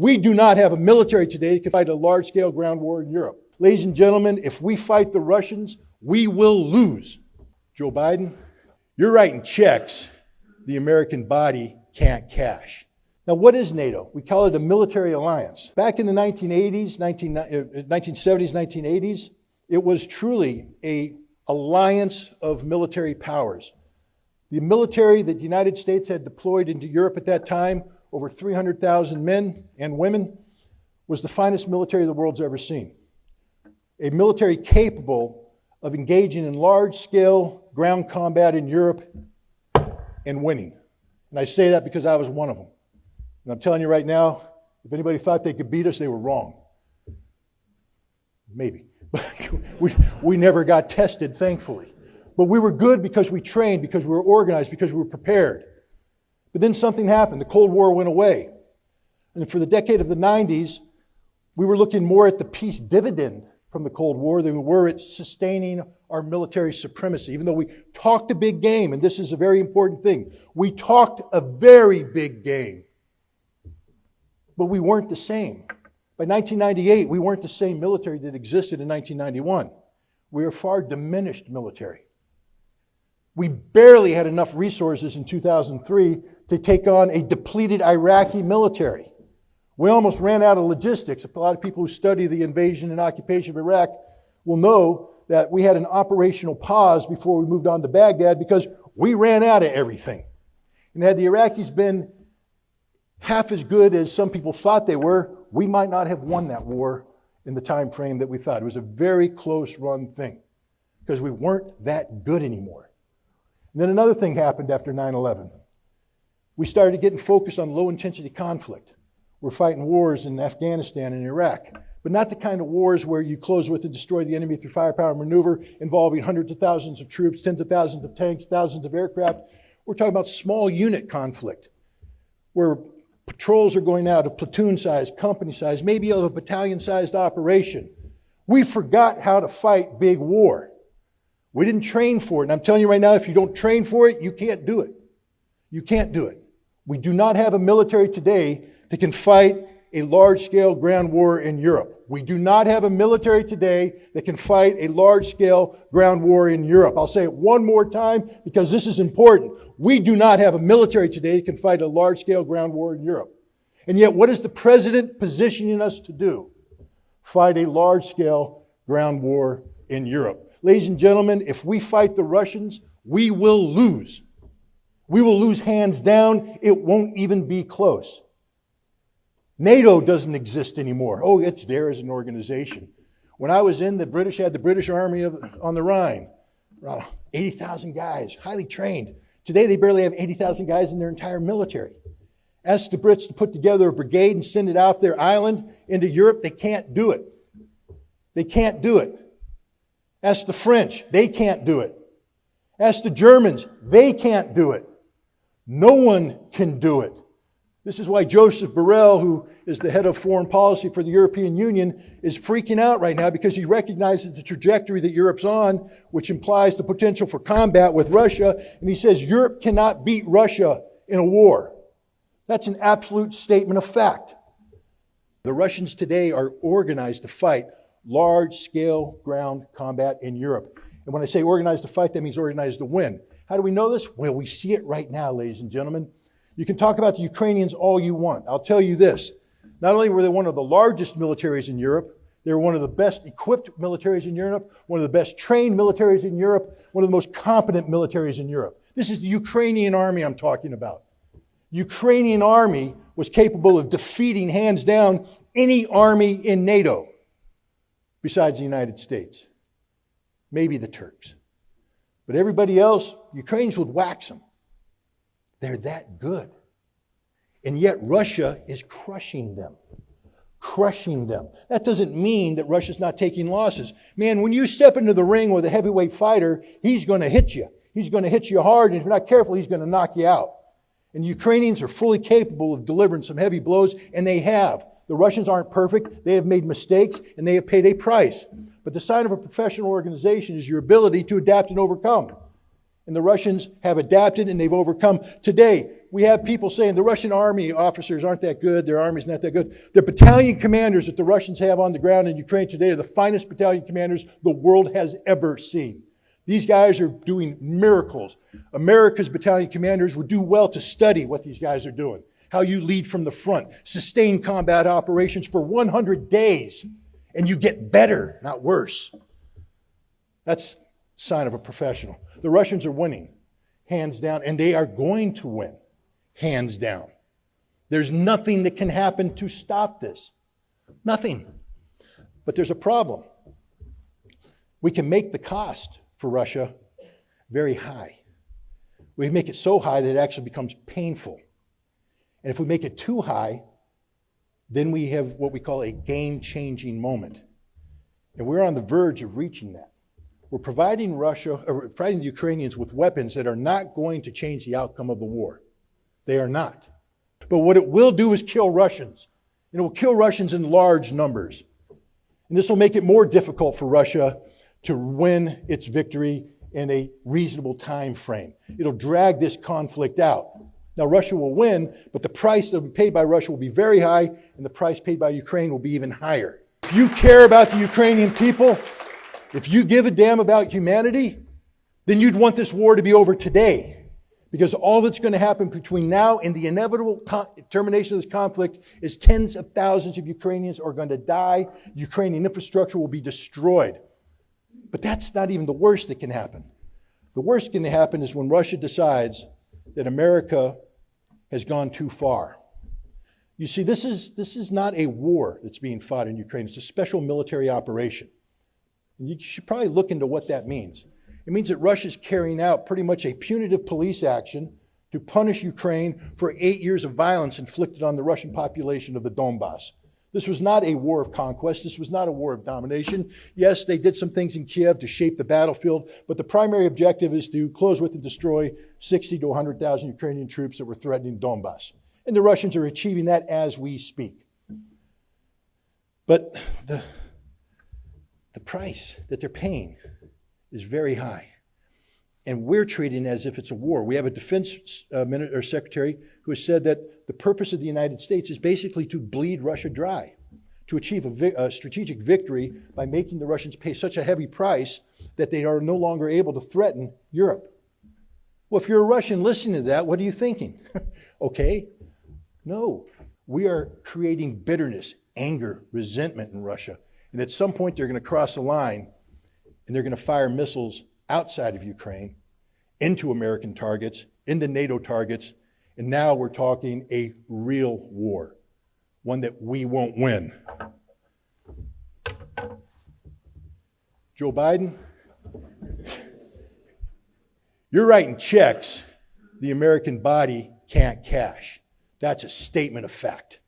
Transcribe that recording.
We do not have a military today that can fight a large-scale ground war in Europe. Ladies and gentlemen, if we fight the Russians, we will lose. Joe Biden, you're writing checks the American body can't cash. Now, what is NATO? We call it a military alliance. Back in the 1970s, 1980s, it was truly an alliance of military powers. The military that the United States had deployed into Europe at that time, over 300,000 men and women, was the finest military the world's ever seen. A military capable of engaging in large-scale ground combat in Europe and winning. And I say that because I was one of them. And I'm telling you right now, if anybody thought they could beat us, they were wrong. Maybe. we never got tested, thankfully. But we were good because we trained, because we were organized, because we were prepared. But then something happened. The Cold War went away. And for the decade of the 90s, we were looking more at the peace dividend from the Cold War than we were at sustaining our military supremacy. Even though we talked a big game, and this is a very important thing, we talked a very big game. But we weren't the same. By 1998, we weren't the same military that existed in 1991. We were a far diminished military. We barely had enough resources in 2003 to take on a depleted Iraqi military. We almost ran out of logistics. A lot of people who study the invasion and occupation of Iraq will know that we had an operational pause before we moved on to Baghdad because we ran out of everything. And had the Iraqis been half as good as some people thought they were, we might not have won that war in the time frame that we thought. It was a very close run thing because we weren't that good anymore. And then another thing happened after 9/11. We started getting focused on low-intensity conflict. We're fighting wars in Afghanistan and Iraq, but not the kind of wars where you close with and destroy the enemy through firepower maneuver involving hundreds of thousands of troops, tens of thousands of tanks, thousands of aircraft. We're talking about small unit conflict where patrols are going out of platoon size, company size, maybe of a battalion-sized operation. We forgot how to fight big war. We didn't train for it. And I'm telling you right now, if you don't train for it, you can't do it. You can't do it. We do not have a military today that can fight a large-scale ground war in Europe. We do not have a military today that can fight a large-scale ground war in Europe. I'll say it one more time because this is important. We do not have a military today that can fight a large-scale ground war in Europe. And yet, what is the president positioning us to do? Fight a large-scale ground war in Europe. Ladies and gentlemen, if we fight the Russians, we will lose. We will lose hands down. It won't even be close. NATO doesn't exist anymore. Oh, it's there as an organization. When I was in, the British had the British Army on the Rhine. Around 80,000 guys, highly trained. Today, they barely have 80,000 guys in their entire military. Ask the Brits to put together a brigade and send it out their island into Europe. They can't do it. They can't do it. Ask the French. They can't do it. Ask the Germans. They can't do it. No one can do it. This is why Joseph Borrell, who is the head of foreign policy for the European Union, is freaking out right now because he recognizes the trajectory that Europe's on, which implies the potential for combat with Russia. And he says Europe cannot beat Russia in a war. That's an absolute statement of fact. The Russians today are organized to fight large-scale ground combat in Europe. And when I say organized to fight, that means organized to win. How do we know this? Well, we see it right now, ladies and gentlemen. You can talk about the Ukrainians all you want. I'll tell you this. Not only were they one of the largest militaries in Europe, they were one of the best equipped militaries in Europe, one of the best trained militaries in Europe, one of the most competent militaries in Europe. This is the Ukrainian army I'm talking about. The Ukrainian army was capable of defeating, hands down, any army in NATO besides the United States. Maybe the Turks. But everybody else, Ukrainians would wax them. They're that good. And yet Russia is crushing them. Crushing them. That doesn't mean that Russia's not taking losses. Man, when you step into the ring with a heavyweight fighter, he's going to hit you. He's going to hit you hard, and if you're not careful, he's going to knock you out. And the Ukrainians are fully capable of delivering some heavy blows, and they have. The Russians aren't perfect. They have made mistakes, and they have paid a price. But the sign of a professional organization is your ability to adapt and overcome. And the Russians have adapted and they've overcome. Today, we have people saying the Russian army officers aren't that good, their army's not that good. The battalion commanders that the Russians have on the ground in Ukraine today are the finest battalion commanders the world has ever seen. These guys are doing miracles. America's battalion commanders would do well to study what these guys are doing. How you lead from the front, sustain combat operations for 100 days, and you get better, not worse. That's a sign of a professional. The Russians are winning, hands down, and they are going to win, hands down. There's nothing that can happen to stop this. Nothing. But there's a problem. We can make the cost for Russia very high. We make it so high that it actually becomes painful. And if we make it too high, then we have what we call a game-changing moment. And we're on the verge of reaching that. We're providing the Ukrainians with weapons that are not going to change the outcome of the war. They are not. But what it will do is kill Russians. And it will kill Russians in large numbers. And this will make it more difficult for Russia to win its victory in a reasonable time frame. It'll drag this conflict out. Now, Russia will win, but the price that will be paid by Russia will be very high, and the price paid by Ukraine will be even higher. If you care about the Ukrainian people, if you give a damn about humanity, then you'd want this war to be over today. Because all that's going to happen between now and the inevitable termination of this conflict is tens of thousands of Ukrainians are going to die. Ukrainian infrastructure will be destroyed. But that's not even the worst that can happen. The worst that can happen is when Russia decides that America has gone too far. You see, this is not a war that's being fought in Ukraine. It's a special military operation. And you should probably look into what that means. It means that Russia's carrying out pretty much a punitive police action to punish Ukraine for 8 years of violence inflicted on the Russian population of the Donbass. This was not a war of conquest. This was not a war of domination. Yes, they did some things in Kiev to shape the battlefield, but the primary objective is to close with and destroy 60 to 100,000 Ukrainian troops that were threatening Donbass. And the Russians are achieving that as we speak. But the price that they're paying is very high. And we're treating it as if it's a war. We have a defense secretary who has said that the purpose of the United States is basically to bleed Russia dry, to achieve a strategic victory by making the Russians pay such a heavy price that they are no longer able to threaten Europe. Well, if you're a Russian listening to that, what are you thinking? Okay, no. We are creating bitterness, anger, resentment in Russia. And at some point, they're going to cross the line and they're going to fire missiles outside of Ukraine, into American targets, into NATO targets, and now we're talking a real war, one that we won't win. Joe Biden, you're writing checks the American body can't cash. That's a statement of fact.